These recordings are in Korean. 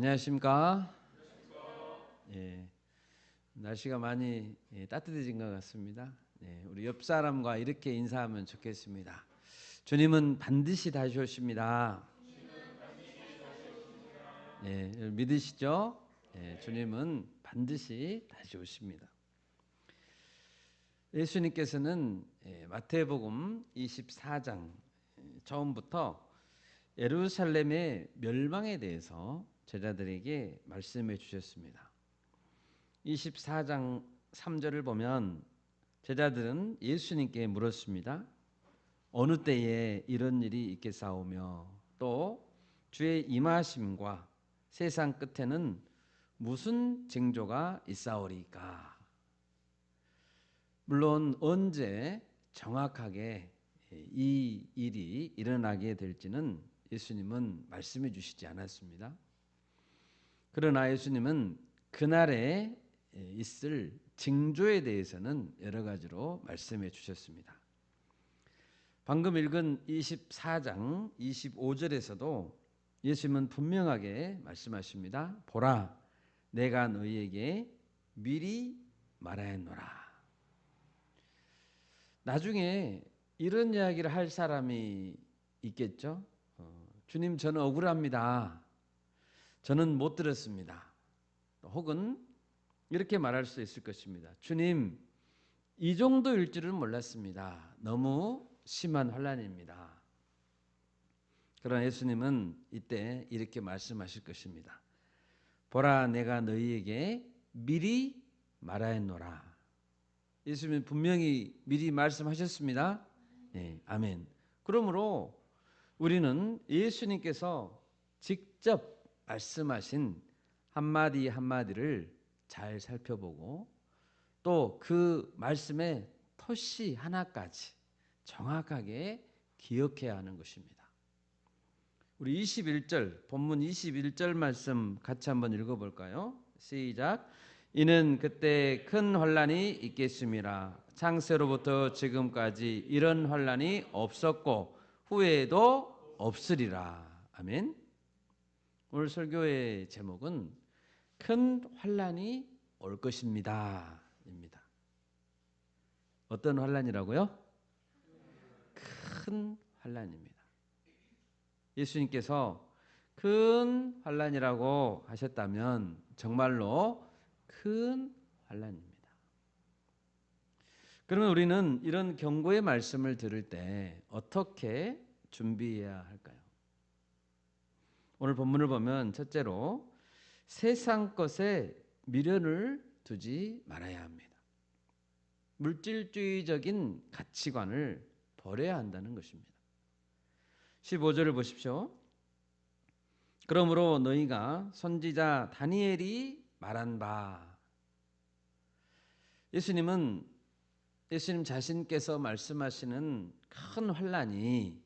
안녕하십니까? 예, 날씨가 많이 따뜻해진 것 같습니다. 우리 옆 사람과 이렇게 인사하면 좋겠습니다. 주님은 반드시 다시 오십니다. 믿으시죠? 주님은 반드시 다시 오십니다. 예수님께서는 마태복음 24장 처음부터 예루살렘의 멸망에 대해서 제자들에게 말씀해 주셨습니다. 24장 3절을 보면 제자들은 예수님께 물었습니다. 어느 때에 이런 일이 있겠사오며 또 주의 임하심과 세상 끝에는 무슨 징조가 있사오리까? 물론 언제 정확하게 이 일이 일어나게 될지는 예수님은 말씀해 주시지 않았습니다. 그러나 예수님은 그날에 있을 징조에 대해서는 여러 가지로 말씀해 주셨습니다. 방금 읽은 24장 25절에서도 예수님은 분명하게 말씀하십니다. 보라, 내가 너희에게 미리 말하였노라. 나중에 이런 이야기를 할 사람이 있겠죠. 주님, 저는 억울합니다. 저는 못 들었습니다. 혹은 이렇게 말할 수 있을 것입니다. 주님, 이 정도일 줄은 몰랐습니다. 너무 심한 환난입니다. 그러나 예수님은 이때 이렇게 말씀하실 것입니다. 보라, 내가 너희에게 미리 말하였노라. 예수님은 분명히 미리 말씀하셨습니다. 아멘. 그러므로 우리는 예수님께서 직접 말씀하신 한마디 한마디를 잘 살펴보고 또 그 말씀의 토시 하나까지 정확하게 기억해야 하는 것입니다. 우리 21절, 본문 21절 말씀 같이 한번 읽어볼까요? 시작. 이는 그때 큰 환난이 있겠음이라. 창세로부터 지금까지 이런 환난이 없었고 후에도 없으리라. 아멘. 오늘 설교의 제목은 큰 환난이 올 것입니다 입니다. 어떤 환난이라고요? 큰 환난입니다. 예수님께서 큰 환난이라고 하셨다면 정말로 큰 환난입니다. 그러면 우리는 이런 경고의 말씀을 들을 때 어떻게 준비해야 할까요? 오늘 본문을 보면 첫째로 세상 것에 미련을 두지 말아야 합니다. 물질주의적인 가치관을 버려야 한다는 것입니다. 15절을 보십시오. 그러므로 너희가 선지자 다니엘이 말한 바. 예수님 자신께서 말씀하시는 큰 환난이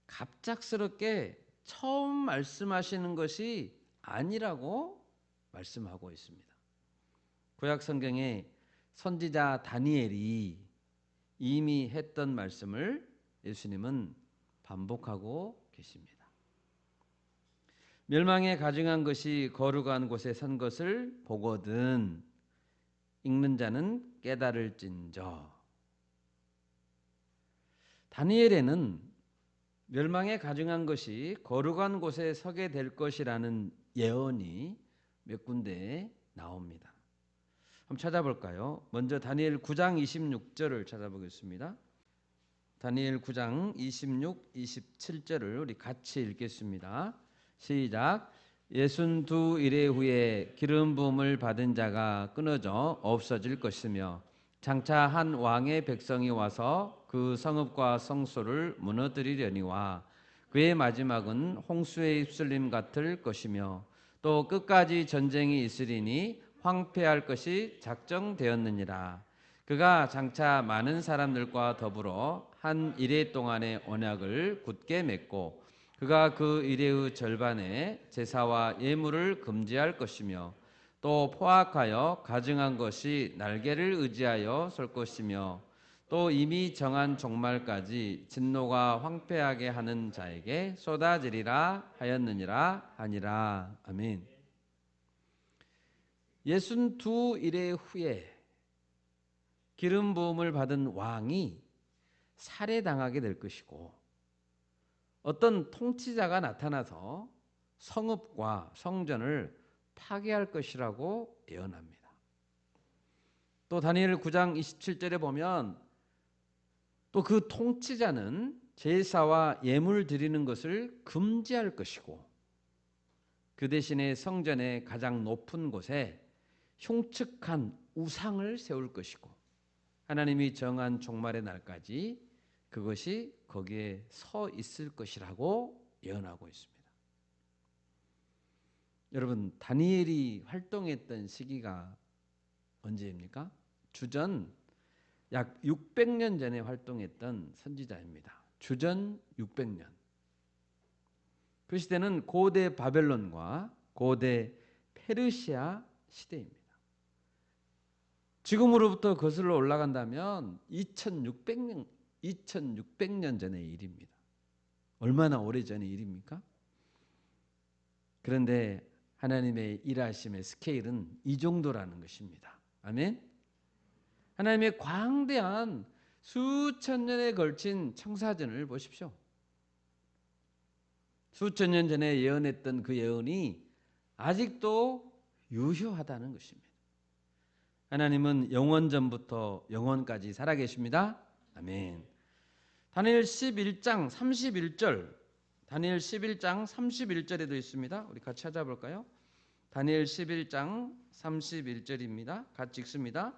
갑작스럽게 처음 말씀하시는 것이 아니라고 말씀하고 있습니다. 구약 성경에 선지자 다니엘이 이미 했던 말씀을 예수님은 반복하고 계십니다. 멸망에 가증한 것이 거룩한 곳에 선 것을 보거든 읽는 자는 깨달을진저. 다니엘에는 멸망에 가증한 것이 거룩한 곳에 서게 될 것이라는 예언이 몇 군데에 나옵니다. 한번 찾아볼까요? 먼저 다니엘 9장 26절을 찾아보겠습니다. 다니엘 9장 26, 27절을 우리 같이 읽겠습니다. 시작. 62일의 후에 기름 부음을 받은 자가 끊어져 없어질 것이며 장차 한 왕의 백성이 와서 그 성읍과 성소를 무너뜨리려니와 그의 마지막은 홍수의 휩쓸림 같을 것이며 또 끝까지 전쟁이 있으리니 황폐할 것이 작정되었느니라. 그가 장차 많은 사람들과 더불어 한 이레 동안의 언약을 굳게 맺고 그가 그 이레의 절반에 제사와 예물을 금지할 것이며 또 포악하여 가증한 것이 날개를 의지하여 설 것이며 또 이미 정한 종말까지 진노가 황폐하게 하는 자에게 쏟아지리라 하였느니라 하니라. 아멘. 62일의 후에 기름 부음을 받은 왕이 살해당하게 될 것이고 어떤 통치자가 나타나서 성읍과 성전을 파괴할 것이라고 예언합니다. 또 다니엘 9장 27절에 보면 또 그 통치자는 제사와 예물 드리는 것을 금지할 것이고 그 대신에 성전의 가장 높은 곳에 흉측한 우상을 세울 것이고 하나님이 정한 종말의 날까지 그것이 거기에 서 있을 것이라고 예언하고 있습니다. 여러분, 다니엘이 활동했던 시기가 언제입니까? 주전 약 600년 전에 활동했던 선지자입니다. 주전 600년. 그 시대는 고대 바벨론과 고대 페르시아 시대입니다. 지금으로부터 거슬러 올라간다면 2600년 전의 일입니다. 얼마나 오래전의 일입니까? 그런데 하나님의 일하심의 스케일은 이 정도라는 것입니다. 아멘. 하나님의 광대한 수천 년에 걸친 청사전을 보십시오. 수천 년 전에 예언했던 그 예언이 아직도 유효하다는 것입니다. 하나님은 영원 전부터 영원까지 살아계십니다. 아멘. 다니엘 11장 31절, 다니엘 11장 31절에도 있습니다. 우리 같이 찾아볼까요? 다니엘 11장 31절입니다. 같이 읽습니다.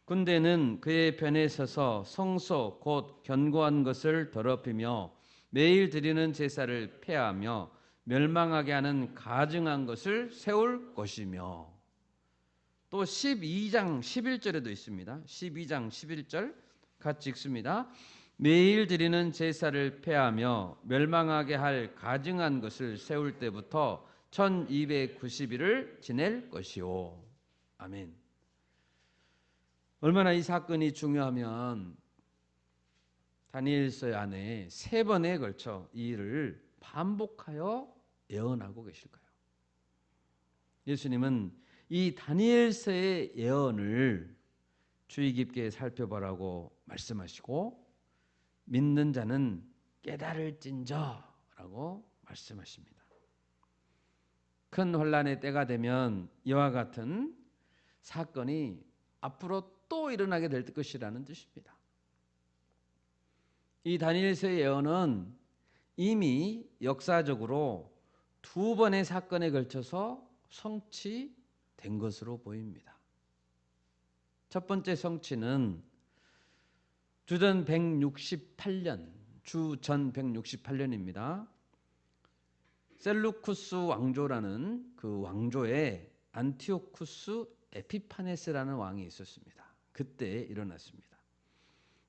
군대는 그의 편에 서서 성소 곧 견고한 것을 더럽히며 매일 드리는 제사를 폐하며 멸망하게 하는 가증한 것을 세울 것이며 또 12장 11절에도 있습니다. 12장 11절 같이 읽습니다. 매일 드리는 제사를 폐하며 멸망하게 할 가증한 것을 세울 때부터 1290일을 지낼 것이요. 아멘. 얼마나 이 사건이 중요하면 다니엘서 안에 3번에 걸쳐 이 일을 반복하여 예언하고 계실까요? 예수님은 이 다니엘서의 예언을 주의 깊게 살펴보라고 말씀하시고 믿는 자는 깨달을진저라고 말씀하십니다. 큰 혼란의 때가 되면 이와 같은 사건이 앞으로 또 일어나게 될 것이라는 뜻입니다. 이 다니엘서의 예언은 이미 역사적으로 2번의 사건에 걸쳐서 성취된 것으로 보입니다. 첫 번째 성취는 주전 168년입니다. 셀루쿠스 왕조라는 그 왕조에 안티오쿠스 에피파네스라는 왕이 있었습니다. 그때 일어났습니다.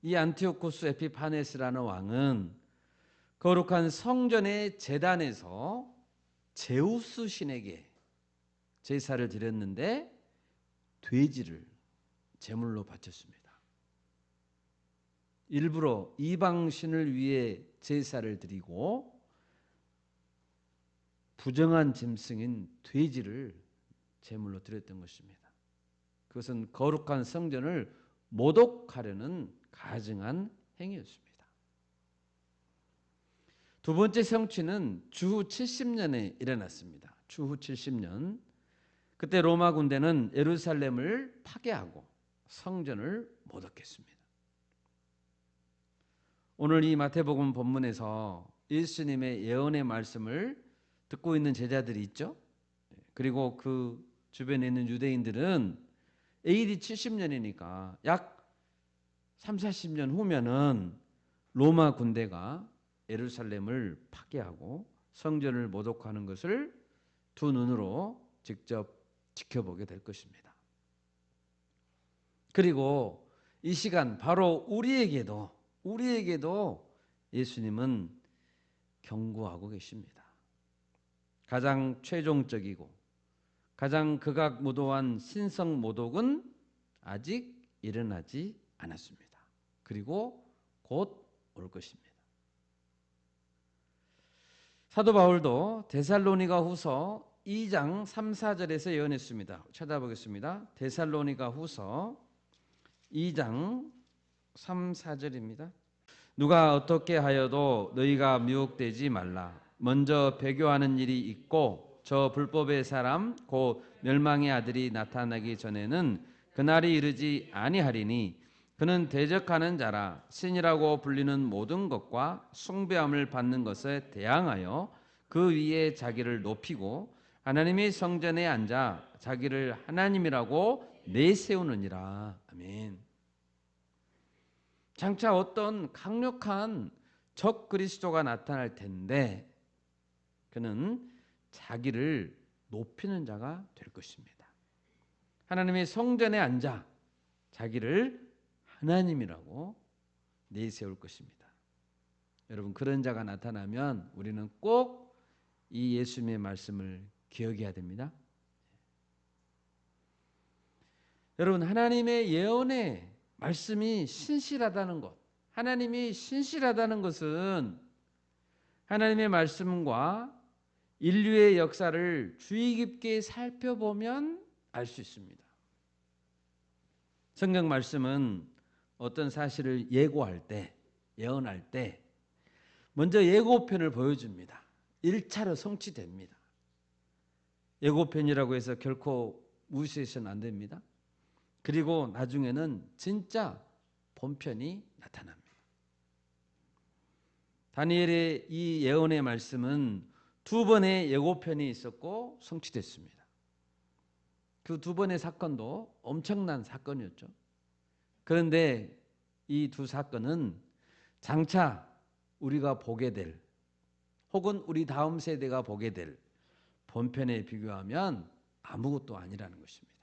이 안티오쿠스 에피파네스라는 왕은 거룩한 성전의 제단에서 제우스 신에게 제사를 드렸는데 돼지를 제물로 바쳤습니다. 일부러 이방신을 위해 제사를 드리고 부정한 짐승인 돼지를 제물로 드렸던 것입니다. 그것은 거룩한 성전을 모독하려는 가증한 행위였습니다. 두 번째 성취는 주후 70년에 일어났습니다. 주후 70년. 그때 로마 군대는 예루살렘을 파괴하고 성전을 모독했습니다. 오늘 이 마태복음 본문에서 예수님의 예언의 말씀을 듣고 있는 제자들이 있죠. 그리고 그 주변에 있는 유대인들은 AD 70년이니까 약 30-40년 후면은 로마 군대가 예루살렘을 파괴하고 성전을 모독하는 것을 두 눈으로 직접 지켜보게 될 것입니다. 그리고 이 시간 바로 우리에게도 예수님은 경고하고 계십니다. 가장 최종적이고 가장 극악무도한 신성모독은 아직 일어나지 않았습니다. 그리고 곧 올 것입니다. 사도 바울도 데살로니가 후서 2장 3, 4절에서 예언했습니다. 찾아보겠습니다. 데살로니가 후서 2장 3, 4절입니다. 누가 어떻게 하여도 너희가 미혹되지 말라. 먼저 배교하는 일이 있고 저 불법의 사람 곧 멸망의 아들이 나타나기 전에는 그날이 이르지 아니하리니 그는 대적하는 자라 신이라고 불리는 모든 것과 숭배함을 받는 것에 대항하여 그 위에 자기를 높이고 하나님의 성전에 앉아 자기를 하나님이라고 내세우느니라. 아멘. 장차 어떤 강력한 적 그리스도가 나타날 텐데 그는 자기를 높이는 자가 될 것입니다. 하나님의 성전에 앉아 자기를 하나님이라고 내세울 것입니다. 여러분, 그런 자가 나타나면 우리는 꼭 이 예수님의 말씀을 기억해야 됩니다. 여러분, 하나님의 예언의 말씀이 신실하다는 것, 하나님이 신실하다는 것은 하나님의 말씀과 인류의 역사를 주의 깊게 살펴보면 알 수 있습니다. 성경 말씀은 어떤 사실을 예고할 때, 예언할 때 먼저 예고편을 보여줍니다. 1차로 성취됩니다. 예고편이라고 해서 결코 무시해서는 안 됩니다. 그리고 나중에는 진짜 본편이 나타납니다. 다니엘의 이 예언의 말씀은 두 번의 예고편이 있었고 성취됐습니다. 그 두 번의 사건도 엄청난 사건이었죠. 그런데 이 두 사건은 장차 우리가 보게 될 혹은 우리 다음 세대가 보게 될 본편에 비교하면 아무것도 아니라는 것입니다.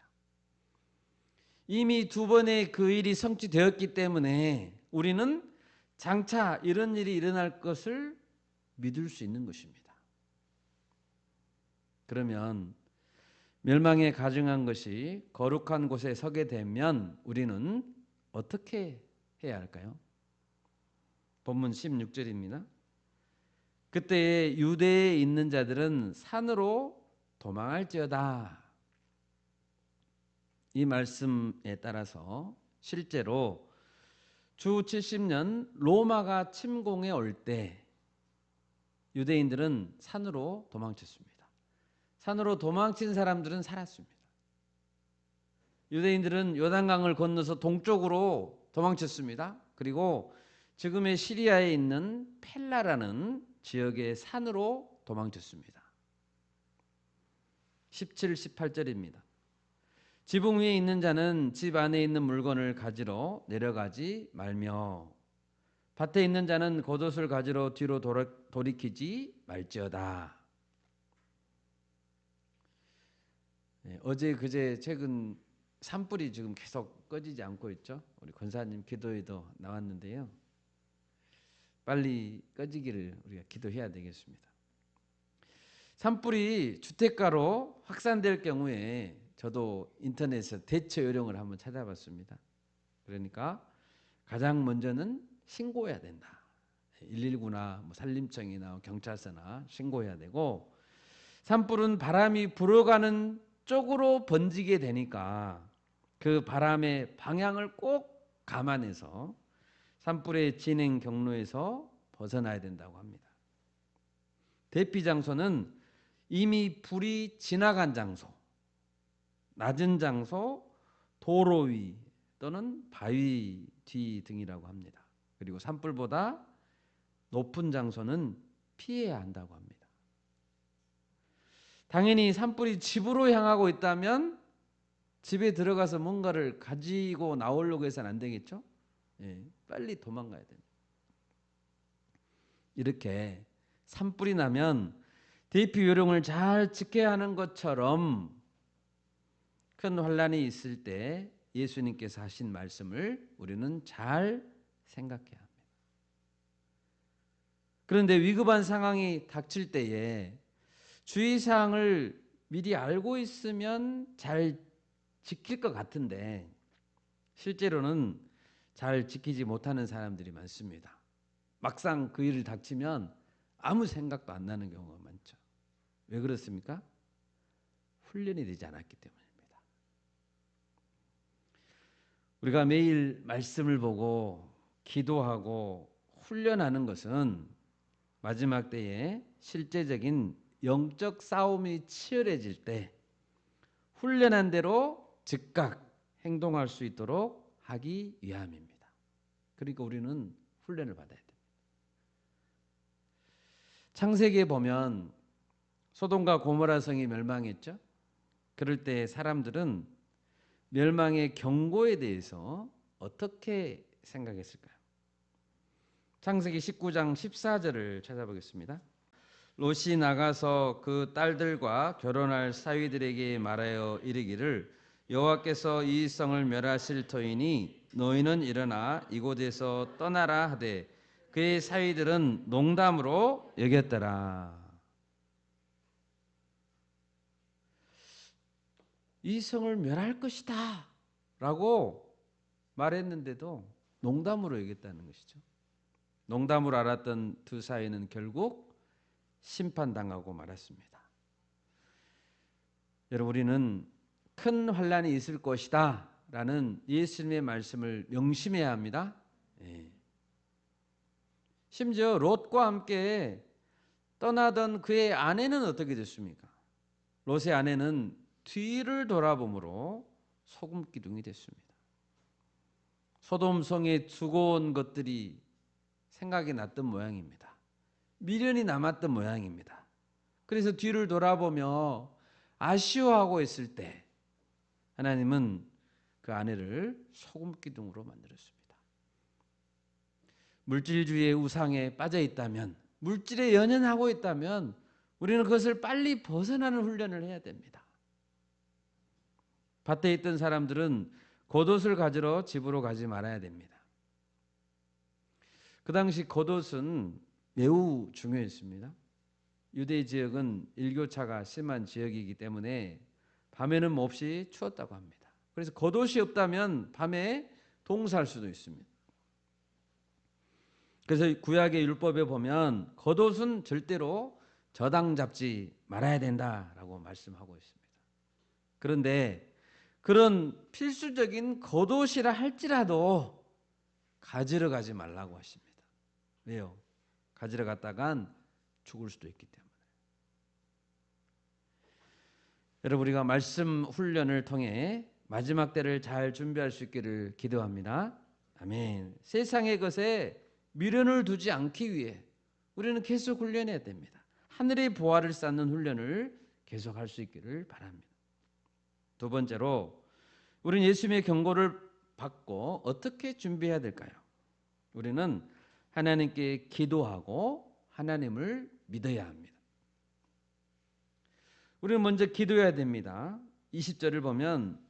이미 두 번의 그 일이 성취되었기 때문에 우리는 장차 이런 일이 일어날 것을 믿을 수 있는 것입니다. 그러면 멸망에 가증한 것이 거룩한 곳에 서게 되면 우리는 어떻게 해야 할까요? 본문 16절입니다. 그때 유대에 있는 자들은 산으로 도망할지어다. 이 말씀에 따라서 실제로 주 70년 로마가 침공해 올 때 유대인들은 산으로 도망쳤습니다. 산으로 도망친 사람들은 살았습니다. 유대인들은 요단강을 건너서 동쪽으로 도망쳤습니다. 그리고 지금의 시리아에 있는 펠라라는 지역의 산으로 도망쳤습니다. 17, 18절입니다. 지붕 위에 있는 자는 집 안에 있는 물건을 가지러 내려가지 말며 밭에 있는 자는 겉옷을 가지러 뒤로 돌이키지 말지어다. 어제 그제 최근 산불이 지금 계속 꺼지지 않고 있죠. 우리 권사님 기도에도 나왔는데요. 빨리 꺼지기를 우리가 기도해야 되겠습니다. 산불이 주택가로 확산될 경우에 저도 인터넷에서 대처 요령을 한번 찾아봤습니다. 그러니까 가장 먼저는 신고해야 된다. 119나 산림청이나 경찰서나 신고해야 되고, 산불은 바람이 불어가는 쪽으로 번지게 되니까 그 바람의 방향을 꼭 감안해서 산불의 진행 경로에서 벗어나야 된다고 합니다. 대피 장소는 이미 불이 지나간 장소, 낮은 장소, 도로 위 또는 바위 뒤 등이라고 합니다. 그리고 산불보다 높은 장소는 피해야 한다고 합니다. 당연히 산불이 집으로 향하고 있다면 집에 들어가서 뭔가를 가지고 나오려고 해서는 안 되겠죠? 빨리 도망가야 됩니다. 이렇게 산불이 나면 대피 요령을 잘 지켜야 하는 것처럼 큰 환란이 있을 때 예수님께서 하신 말씀을 우리는 잘 생각해야 합니다. 그런데 위급한 상황이 닥칠 때에 주의사항을 미리 알고 있으면 잘 지킬 것 같은데 실제로는 잘 지키지 못하는 사람들이 많습니다. 막상 그 일을 닥치면 아무 생각도 안 나는 경우가 많죠. 왜 그렇습니까? 훈련이 되지 않았기 때문입니다. 우리가 매일 말씀을 보고 기도하고 훈련하는 것은 마지막 때에 실제적인 영적 싸움이 치열해질 때 훈련한 대로 즉각 행동할 수 있도록 하기 위함입니다. 그러니까 우리는 훈련을 받아야 됩니다. 창세기에 보면 소돔과 고모라 성이 멸망했죠. 그럴 때 사람들은 멸망의 경고에 대해서 어떻게 생각했을까요? 창세기 19장 14절을 찾아보겠습니다. 롯이 나가서 그 딸들과 결혼할 사위들에게 말하여 이르기를 여호와께서 이 성을 멸하실 터이니 너희는 일어나 이곳에서 떠나라 하되 그의 사위들은 농담으로 여겼더라. 이 성을 멸할 것이다 라고 말했는데도 농담으로 여겼다는 것이죠. 농담으로 알았던 두 사위는 결국 심판당하고 말았습니다. 여러분, 우리는 큰 환난이 있을 것이다 라는 예수님의 말씀을 명심해야 합니다. 심지어 롯과 함께 떠나던 그의 아내는 어떻게 됐습니까? 롯의 아내는 뒤를 돌아보므로 소금 기둥이 됐습니다. 소돔 성에 두고 온 것들이 생각이 났던 모양입니다. 미련이 남았던 모양입니다. 그래서 뒤를 돌아보며 아쉬워하고 있을 때 하나님은 그 아내를 소금 기둥으로 만들었습니다. 물질주의의 우상에 빠져 있다면, 물질에 연연하고 있다면 우리는 그것을 빨리 벗어나는 훈련을 해야 됩니다. 밭에 있던 사람들은 겉옷을 가지러 집으로 가지 말아야 됩니다. 그 당시 겉옷은 매우 중요했습니다. 유대 지역은 일교차가 심한 지역이기 때문에 밤에는 몹시 추웠다고 합니다. 그래서 겉옷이 없다면 밤에 동사할 수도 있습니다. 그래서 구약의 율법에 보면 겉옷은 절대로 저당 잡지 말아야 된다라고 말씀하고 있습니다. 그런데 그런 필수적인 겉옷이라 할지라도 가지러 가지 말라고 하십니다. 왜요? 가지러 갔다간 죽을 수도 있기 때문에. 여러분, 우리가 말씀 훈련을 통해 마지막 때를 잘 준비할 수 있기를 기도합니다. 아멘. 세상의 것에 미련을 두지 않기 위해 우리는 계속 훈련해야 됩니다. 하늘의 보화를 쌓는 훈련을 계속할 수 있기를 바랍니다. 두 번째로, 우리는 예수님의 경고를 받고 어떻게 준비해야 될까요? 우리는 하나님께 기도하고 하나님을 믿어야 합니다. 우리는 먼저 기도해야 됩니다. 20절을 보면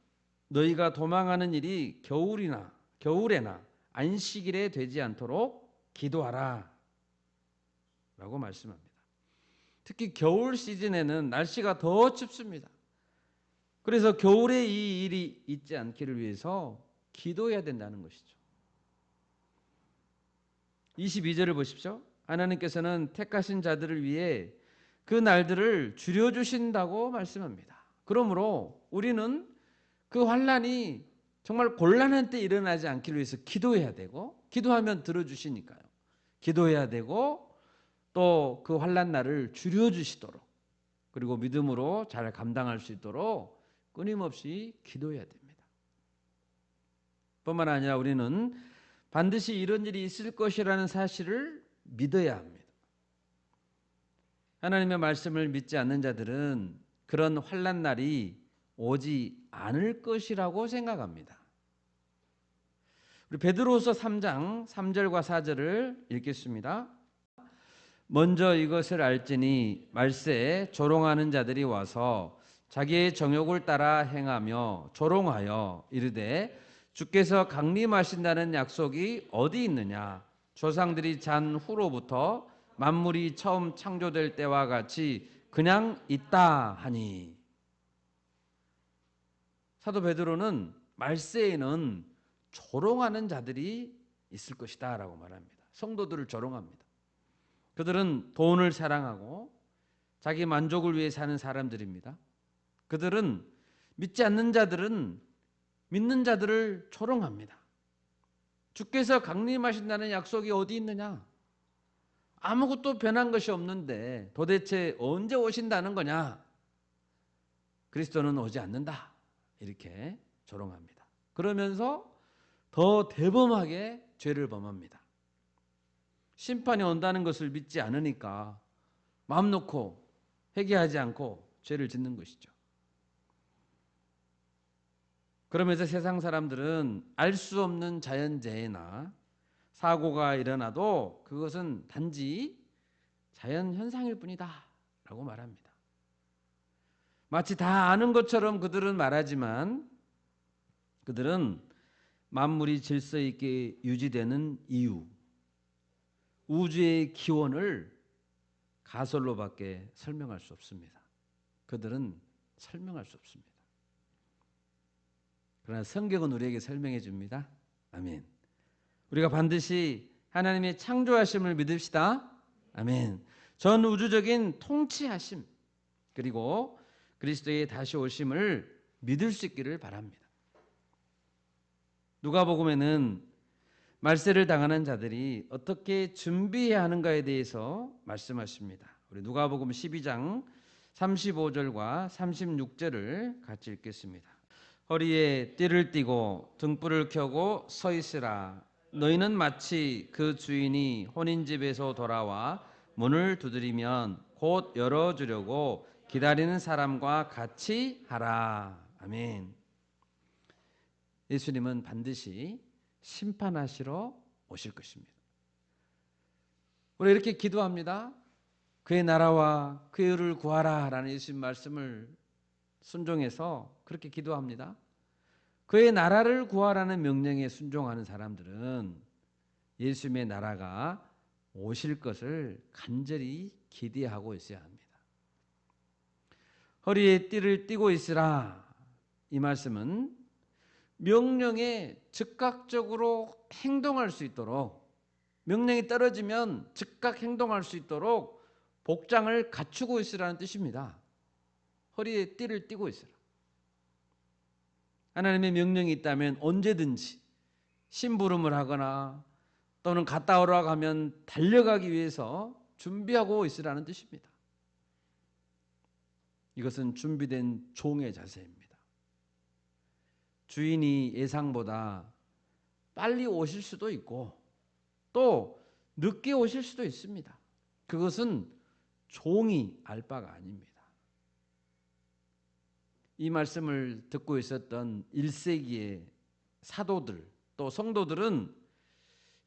너희가 도망하는 일이 겨울에나 안식일에 되지 않도록 기도하라 라고 말씀합니다. 특히 겨울 시즌에는 날씨가 더 춥습니다. 그래서 겨울에 이 일이 있지 않기를 위해서 기도해야 된다는 것이죠. 22절을 보십시오. 하나님께서는 택하신 자들을 위해 그 날들을 줄여주신다고 말씀합니다. 그러므로 우리는 그 환난이 정말 곤란한 때 일어나지 않기를 위해서 기도해야 되고, 기도하면 들어주시니까요. 기도해야 되고, 또 그 환난 날을 줄여주시도록, 그리고 믿음으로 잘 감당할 수 있도록 끊임없이 기도해야 됩니다. 뿐만 아니라 우리는 반드시 이런 일이 있을 것이라는 사실을 믿어야 합니다. 하나님의 말씀을 믿지 않는 자들은 그런 환난 날이 오지 않을 것이라고 생각합니다. 우리 베드로후서 3장 3절과 4절을 읽겠습니다. 먼저 이것을 알지니 말세에 조롱하는 자들이 와서 자기의 정욕을 따라 행하며 조롱하여 이르되 주께서 강림하신다는 약속이 어디 있느냐? 조상들이 잔 후로부터 만물이 처음 창조될 때와 같이 그냥 있다 하니. 사도 베드로는 말세에는 조롱하는 자들이 있을 것이다 라고 말합니다. 성도들을 조롱합니다. 그들은 돈을 사랑하고 자기 만족을 위해 사는 사람들입니다. 그들은 믿지 않는 자들은 믿는 자들을 조롱합니다. 주께서 강림하신다는 약속이 어디 있느냐? 아무것도 변한 것이 없는데 도대체 언제 오신다는 거냐? 그리스도는 오지 않는다. 이렇게 조롱합니다. 그러면서 더 대범하게 죄를 범합니다. 심판이 온다는 것을 믿지 않으니까 마음 놓고 회개하지 않고 죄를 짓는 것이죠. 그러면서 세상 사람들은 알 수 없는 자연재해나 사고가 일어나도 그것은 단지 자연 현상일 뿐이다 라고 말합니다. 마치 다 아는 것처럼 그들은 말하지만 그들은 만물이 질서 있게 유지되는 이유, 우주의 기원을 가설로밖에 설명할 수 없습니다. 그들은 설명할 수 없습니다. 그러나 성경은 우리에게 설명해 줍니다. 아멘. 우리가 반드시 하나님의 창조하심을 믿읍시다. 아멘. 전 우주적인 통치하심 그리고 그리스도의 다시 오심을 믿을 수 있기를 바랍니다. 누가복음에는 말세를 당하는 자들이 어떻게 준비해야 하는가에 대해서 말씀하십니다. 우리 누가복음 12장 35절과 36절을 같이 읽겠습니다. 허리에 띠를 띠고 등불을 켜고 서 있으라. 너희는 마치 그 주인이 혼인집에서 돌아와 문을 두드리면 곧 열어주려고 기다리는 사람과 같이 하라. 아멘. 예수님은 반드시 심판하시러 오실 것입니다. 우리 이렇게 기도합니다. 그의 나라와 그의 의를 구하라 라는 예수님 말씀을 순종해서 그렇게 기도합니다. 그의 나라를 구하라는 명령에 순종하는 사람들은 예수님의 나라가 오실 것을 간절히 기대하고 있어야 합니다. 허리에 띠를 띠고 있으라. 이 말씀은 명령에 즉각적으로 행동할 수 있도록, 명령이 떨어지면 즉각 행동할 수 있도록 복장을 갖추고 있으라는 뜻입니다. 허리에 띠를 띠고 있으라. 하나님의 명령이 있다면 언제든지 심부름을 하거나 또는 갔다 오라고 하면 달려가기 위해서 준비하고 있으라는 뜻입니다. 이것은 준비된 종의 자세입니다. 주인이 예상보다 빨리 오실 수도 있고 또 늦게 오실 수도 있습니다. 그것은 종이 알 바가 아닙니다. 이 말씀을 듣고 있었던 1세기의 사도들 또 성도들은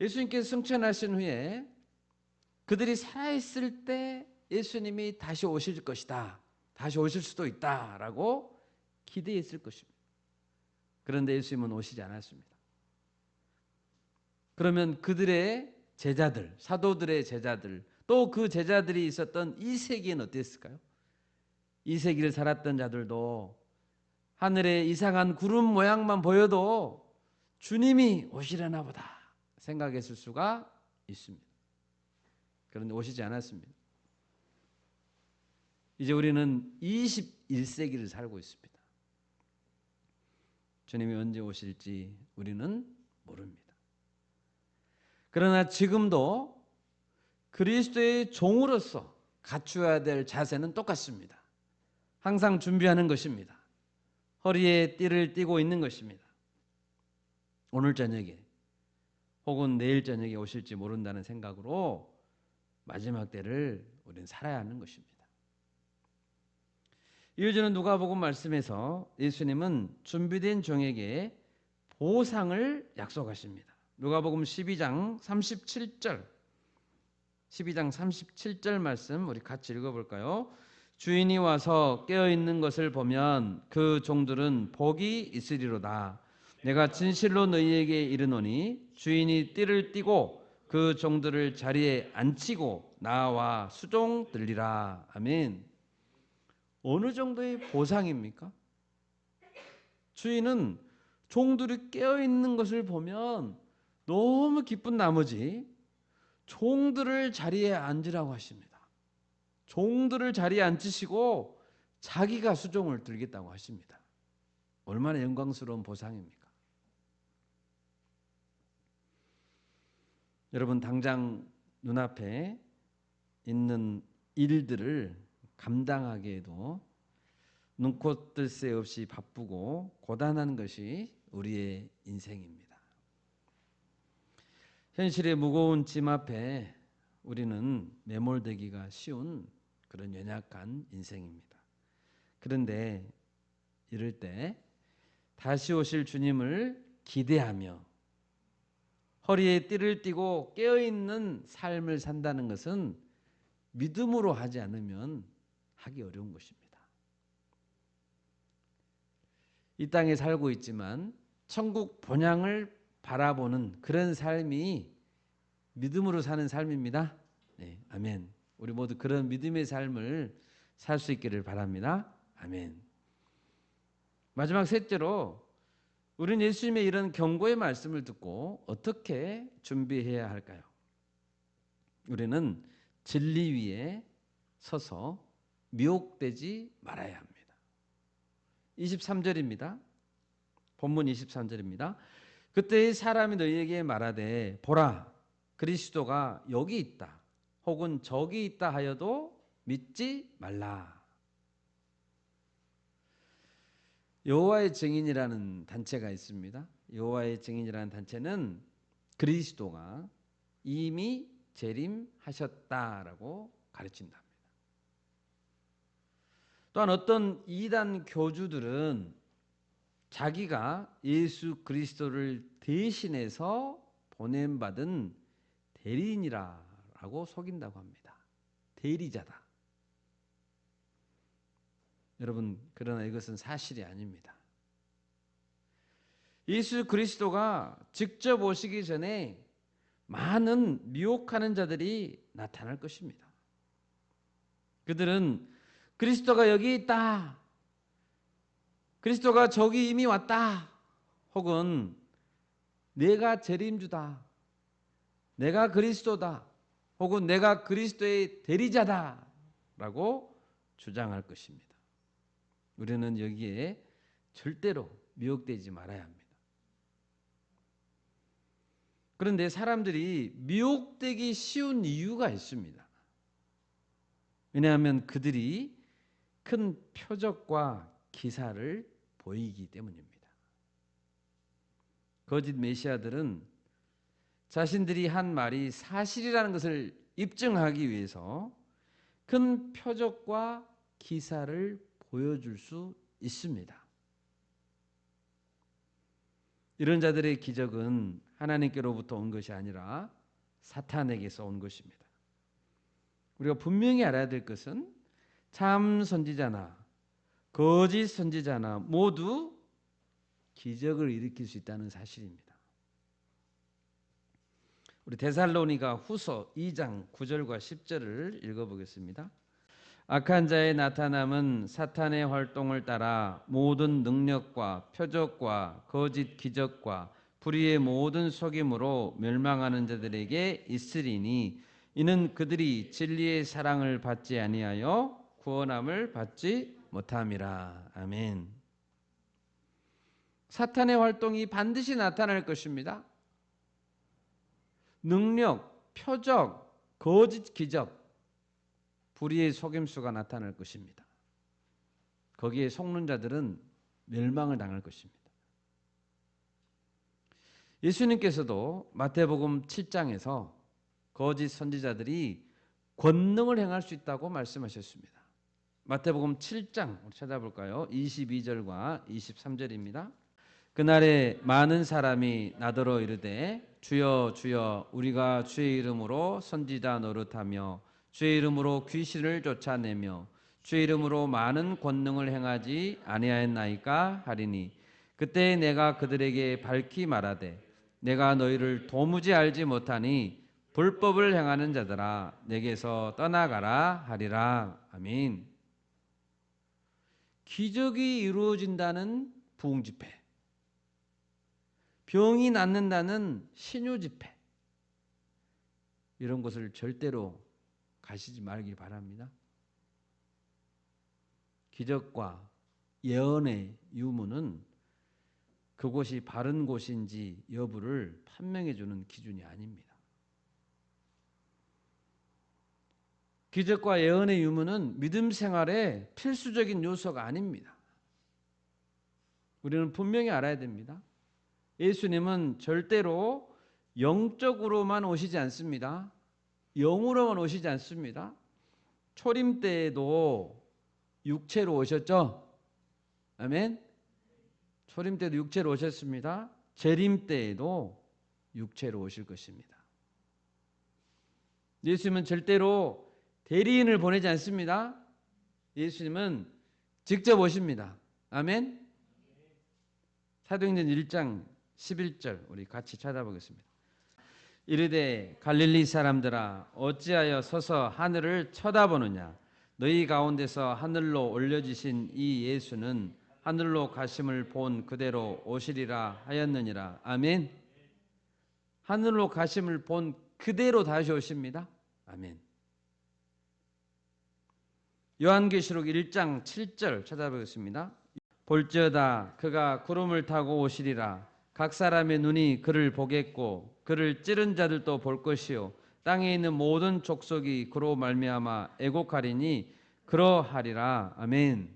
예수님께서 승천하신 후에 그들이 살아있을 때 예수님이 다시 오실 것이다. 다시 오실 수도 있다라고 기대했을 것입니다. 그런데 예수님은 오시지 않았습니다. 그러면 그들의 제자들, 사도들의 제자들, 또 그 제자들이 있었던 2세기엔 어땠을까요? 2세기를 살았던 자들도 하늘에 이상한 구름 모양만 보여도 주님이 오시려나 보다 생각했을 수가 있습니다. 그런데 오시지 않았습니다. 이제 우리는 21세기를 살고 있습니다. 주님이 언제 오실지 우리는 모릅니다. 그러나 지금도 그리스도의 종으로서 갖추어야 될 자세는 똑같습니다. 항상 준비하는 것입니다. 허리에 띠를 띠고 있는 것입니다. 오늘 저녁에 혹은 내일 저녁에 오실지 모른다는 생각으로 마지막 때를 우리는 살아야 하는 것입니다. 이어지는 누가복음 말씀에서 예수님은 준비된 종에게 보상을 약속하십니다. 누가복음 12장 37절 말씀 우리 같이 읽어볼까요? 주인이 와서 깨어있는 것을 보면 그 종들은 복이 있으리로다. 내가 진실로 너희에게 이르노니 주인이 띠를 띠고 그 종들을 자리에 앉히고 나와 수종 들리라. 아멘. 어느 정도의 보상입니까? 주인은 종들이 깨어있는 것을 보면 너무 기쁜 나머지 종들을 자리에 앉으라고 하십니다. 종들을 자리에 앉히시고 자기가 수종을 들겠다고 하십니다. 얼마나 영광스러운 보상입니까? 여러분, 당장 눈앞에 있는 일들을 감당하기에도 눈코 뜰 새 없이 바쁘고 고단한 것이 우리의 인생입니다. 현실의 무거운 짐 앞에 우리는 매몰되기가 쉬운 그런 연약한 인생입니다. 그런데 이럴 때 다시 오실 주님을 기대하며 허리에 띠를 띠고 깨어있는 삶을 산다는 것은 믿음으로 하지 않으면 하기 어려운 것입니다. 이 땅에 살고 있지만 천국 본향을 바라보는 그런 삶이 믿음으로 사는 삶입니다. 네, 아멘. 우리 모두 그런 믿음의 삶을 살 수 있기를 바랍니다. 아멘. 마지막 셋째로 우리는 예수님의 이런 경고의 말씀을 듣고 어떻게 준비해야 할까요? 우리는 진리 위에 서서 미혹되지 말아야 합니다. 23절입니다. 본문 23절입니다. 그때 사람이 너희에게 말하되 보라 그리스도가 여기 있다 혹은 저기 있다 하여도 믿지 말라. 여호와의 증인이라는 단체가 있습니다. 여호와의 증인이라는 단체는 그리스도가 이미 재림하셨다라고 가르친답니다. 또한 어떤 이단 교주들은 자기가 예수 그리스도를 대신해서 보냄받은 대리인이라고 속인다고 합니다. 대리자다. 여러분, 그러나 이것은 사실이 아닙니다. 예수 그리스도가 직접 오시기 전에 많은 미혹하는 자들이 나타날 것입니다. 그들은 그리스도가 여기 있다, 그리스도가 저기 이미 왔다, 혹은 내가 재림주다, 내가 그리스도다, 혹은 내가 그리스도의 대리자다 라고 주장할 것입니다. 우리는 여기에 절대로 미혹되지 말아야 합니다. 그런데 사람들이 미혹되기 쉬운 이유가 있습니다. 왜냐하면 그들이 큰 표적과 기사를 보이기 때문입니다. 거짓 메시아들은 자신들이 한 말이 사실이라는 것을 입증하기 위해서 큰 표적과 기사를 보여줄 수 있습니다. 이런 자들의 기적은 하나님께로부터 온 것이 아니라 사탄에게서 온 것입니다. 우리가 분명히 알아야 될 것은 참 선지자나 거짓 선지자나 모두 기적을 일으킬 수 있다는 사실입니다. 우리 데살로니가 후서 2장 9절과 10절을 읽어보겠습니다. 악한 자의 나타남은 사탄의 활동을 따라 모든 능력과 표적과 거짓 기적과 불의의 모든 속임으로 멸망하는 자들에게 있으리니 이는 그들이 진리의 사랑을 받지 아니하여 구원함을 받지 못함이라. 아멘. 사탄의 활동이 반드시 나타날 것입니다. 능력, 표적, 거짓 기적, 불의의 속임수가 나타날 것입니다. 거기에 속는 자들은 멸망을 당할 것입니다. 예수님께서도 마태복음 7장에서 거짓 선지자들이 권능을 행할 수 있다고 말씀하셨습니다. 마태복음 7장 찾아볼까요? 22절과 23절입니다. 그날에 많은 사람이 나더러 이르되 주여 주여 우리가 주의 이름으로 선지자 노릇하며 주의 이름으로 귀신을 쫓아내며 주의 이름으로 많은 권능을 행하지 아니하였나이까 하리니 그때 내가 그들에게 밝히 말하되 내가 너희를 도무지 알지 못하니 불법을 행하는 자들아 내게서 떠나가라 하리라. 아멘. 기적이 이루어진다는 부흥 집회, 병이 낫는다는 신유 집회, 이런 것을 절대로 가시지 말길 바랍니다. 기적과 예언의 유무는 그곳이 바른 곳인지 여부를 판명해 주는 기준이 아닙니다. 기적과 예언의 유무는 믿음 생활의 필수적인 요소가 아닙니다. 우리는 분명히 알아야 됩니다. 예수님은 절대로 영적으로만 오시지 않습니다. 영으로만 오시지 않습니다. 초림 때에도 육체로 오셨죠? 아멘. 초림 때도 육체로 오셨습니다. 재림 때에도 육체로 오실 것입니다. 예수님은 절대로 대리인을 보내지 않습니다. 예수님은 직접 오십니다. 아멘. 사도행전 1장 11절 우리 같이 찾아보겠습니다. 이르되 갈릴리 사람들아 어찌하여 서서 하늘을 쳐다보느냐 너희 가운데서 하늘로 올려지신 이 예수는 하늘로 가심을 본 그대로 오시리라 하였느니라. 아멘. 하늘로 가심을 본 그대로 다시 오십니다. 아멘. 요한계시록 1장 7절 찾아보겠습니다. 볼지어다 그가 구름을 타고 오시리라. 각 사람의 눈이 그를 보겠고 그를 찌른 자들도 볼 것이요 땅에 있는 모든 족속이 그로 말미암아 애곡하리니 그러하리라. 아멘.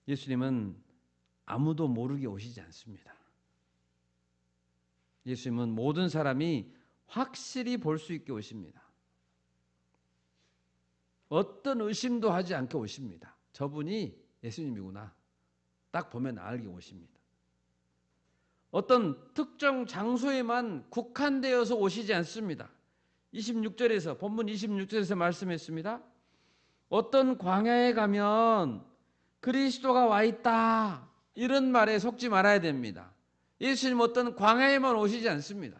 예수님은 아무도 모르게 오시지 않습니다. 예수님은 모든 사람이 확실히 볼 수 있게 오십니다. 어떤 의심도 하지 않게 오십니다. 저분이 예수님이구나. 딱 보면 알게 오십니다. 어떤 특정 장소에만 국한되어서 오시지 않습니다. 26절에서 본문 26절에서 말씀했습니다. 어떤 광야에 가면 그리스도가 와 있다. 이런 말에 속지 말아야 됩니다. 예수님 어떤 광야에만 오시지 않습니다.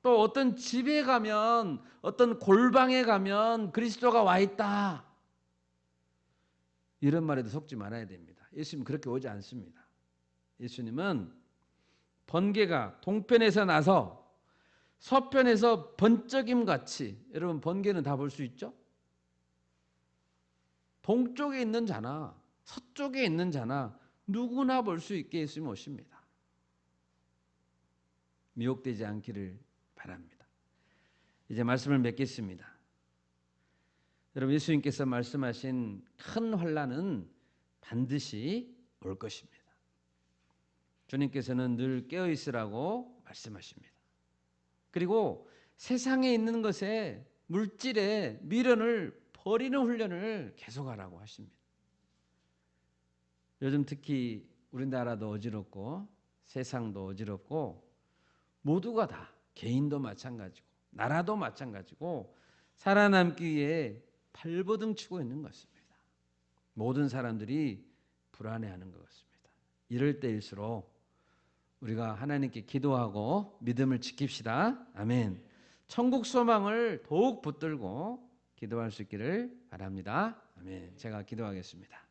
또 어떤 집에 가면 어떤 골방에 가면 그리스도가 와 있다. 이런 말에도 속지 말아야 됩니다. 예수님 그렇게 오지 않습니다. 예수님은 번개가 동편에서 나서 서편에서 번쩍임 같이, 여러분 번개는 다 볼 수 있죠? 동쪽에 있는 자나 서쪽에 있는 자나 누구나 볼 수 있게 예수님 오십니다. 미혹되지 않기를 바랍니다. 이제 말씀을 맺겠습니다. 여러분 예수님께서 말씀하신 큰 환난은 반드시 올 것입니다. 주님께서는 늘 깨어 있으라고 말씀하십니다. 그리고 세상에 있는 것에 물질에 미련을 버리는 훈련을 계속하라고 하십니다. 요즘 특히 우리나라도 어지럽고 세상도 어지럽고 모두가 다 개인도 마찬가지고 나라도 마찬가지고 살아남기 위해 발버둥 치고 있는 것 같습니다. 모든 사람들이 불안해하는 것 같습니다. 이럴 때일수록 우리가 하나님께 기도하고 믿음을 지킵시다. 아멘. 천국 소망을 더욱 붙들고 기도할 수 있기를 바랍니다. 아멘. 제가 기도하겠습니다.